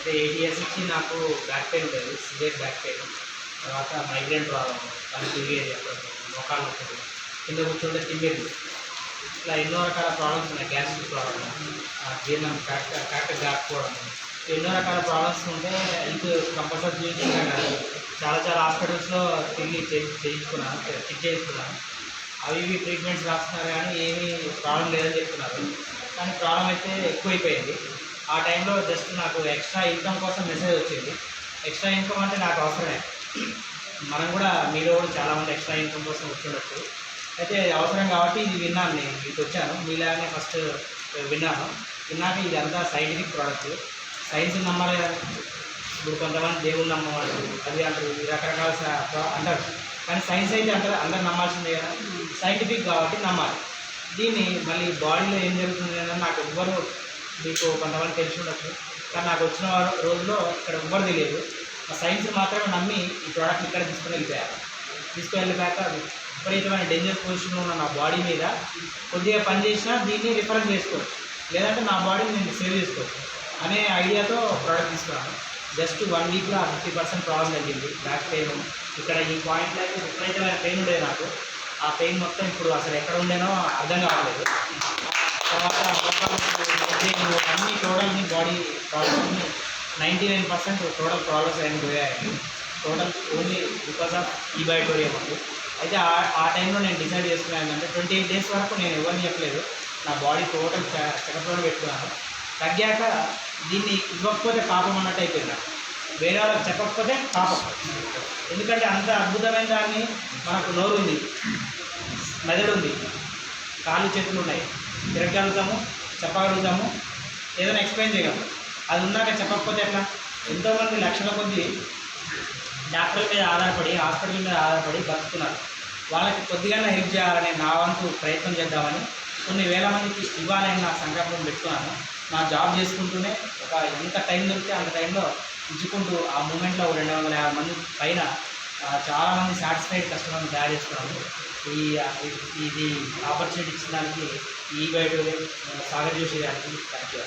అయితే 8 ఇయర్స్ నుంచి నాకు బ్యాక్ పెయిన్ ఉండేది, సివియర్ బ్యాక్ పెయిన్. తర్వాత మైగ్రేన్ ప్రాబ్లమ్, కళ్ళు తిరిగేది, అప్పుడు మోకాలు నొప్పి, కింద కూర్చుంటే తిరిగేది. ఇట్లా ఎన్నో రకాల ప్రాబ్లమ్స్ ఉన్నాయి. గ్యాస్ట్రిక్ ప్రాబ్లమ్, జీర్ణం కరెక్ట్గా కాకపోవడం, ఎన్నో రకాల ప్రాబ్లమ్స్ ఉంటే హెల్త్ కంపల్సరీ చూపించుకున్నాను కాదు. చాలా హాస్పిటల్స్లో తిరిగి చేయించుకున్నాను, చెక్ చేసుకున్నాను. అవి ఇవి ట్రీట్మెంట్స్ రాస్తున్నారు కానీ ఏమీ ప్రాబ్లం లేదని చెప్తున్నారు. కానీ ప్రాబ్లం అయితే ఎక్కువైపోయింది. ఆ టైంలో జస్ట్ నాకు ఎక్స్ట్రా ఇన్కమ్ కోసం మెసేజ్ వచ్చింది. ఎక్స్ట్రా ఇన్కమ్ అంటే నాకు అవసరమే. మనం కూడా మీలో కూడా చాలామంది ఎక్స్ట్రా ఇన్కమ్ కోసం వచ్చిండొచ్చు. అయితే అవసరం కాబట్టి ఇది విన్నాను, నేను ఇటు వచ్చాను. మీలాగానే ఫస్ట్ విన్నాను. విన్నాక ఇది అంతా సైంటిఫిక్ ప్రోడక్ట్, సైన్స్ నమ్మాలి కదా. ఇప్పుడు కొంతమంది దేవుడు నమ్మవాళ్ళు అది అంటారు, రకరకాల అంటారు. కానీ సైన్స్ అయితే అంటారు అందరు నమ్మాల్సిందే కదా. సైంటిఫిక్ కాబట్టి నమ్మాలి. దీన్ని మళ్ళీ బాడీలో ఏం జరుగుతుంది అని నాకు ఎవ్వరు, మీకు కొంతమంది తెలిసి ఉండొచ్చు, కానీ నాకు వచ్చిన రోజుల్లో ఇక్కడ ఎవ్వరు తెలియదు. ఆ సైన్స్ మాత్రమే నమ్మి ఈ ప్రోడక్ట్ని ఇక్కడ తీసుకువెళ్ళిపోయాక విపరీతమైన డేంజర్ పొజిషన్లో ఉన్న నా బాడీ మీద కొద్దిగా పని చేసినా దీన్ని రిఫరెన్స్ చేసుకోవచ్చు, లేదంటే నా బాడీని నేను సేవ్ చేసుకోవచ్చు అనే ఐడియాతో ప్రోడక్ట్ తీసుకున్నాను. జస్ట్ 1 వీక్లో 50% ప్రాబ్లం తగ్గింది. బ్యాక్ పెయిన్ ఇక్కడ ఈ పాయింట్లో అయితే విపరీతమైన పెయిన్ ఉండేది నాకు. ఆ పెయిన్ మొత్తం ఇప్పుడు అసలు ఎక్కడ ఉండేనో అర్థం కావట్లేదు. తర్వాత అన్ని టోటల్ని బాడీ ప్రాబ్లమ్ని 99% టోటల్ ప్రాబ్లమ్స్ అన్నీ పోయాయి. టోటల్ ఓన్లీ బికాస్ ఆఫ్ ఈ బయోటోరియం అండి. అయితే ఆ టైంలో నేను డిసైడ్ చేసుకున్నాను ఏంటంటే 28 డేస్ వరకు నేను ఎవరిని చెప్పలేదు, నా బాడీ టోటల్ చెకప్లో పెట్టుకున్నాను. తగ్గాక దీన్ని ఇవ్వకపోతే పాపం అన్నట్టు అయిపోయింది నాకు. వేరే వాళ్ళకి చెప్పకపోతే పాపం. ఎందుకంటే అంత అద్భుతమైన దాన్ని, మనకు నోరు ఉంది, మెదడు ఉంది, కాళ్ళు చేతులు ఉన్నాయి, తిరగలుగుతాము, చెప్పగలుగుతాము, ఏదైనా ఎక్స్ప్లెయిన్ చేయగలం. అది ఉన్నాక చెప్పకపోతే ఎట్లా? ఎంతోమంది లక్షల కొద్ది డాక్టర్ల మీద ఆధారపడి, హాస్పిటల్ మీద ఆధారపడి బతుకుతున్నారు. వాళ్ళకి కొద్దిగా హెల్ప్ చేయాలని నా వంతు ప్రయత్నం చేద్దామని కొన్ని వేల మందికి ఇవ్వాలని నా సంకల్పం పెట్టుకున్నాను. నా జాబ్ చేసుకుంటూనే ఎంత టైం దొరికితే అంత టైంలో ఇచ్చుకుంటూ ఆ మూమెంట్లో 250 మంది పైన చాలామంది సాటిస్ఫైడ్ కస్టమర్ని తయారు చేసుకున్నాను. ఇది ఆపర్చునిటీ ఇచ్చడానికి ఈ బయట సాగర్ జోషి గారికి థ్యాంక్ యూ.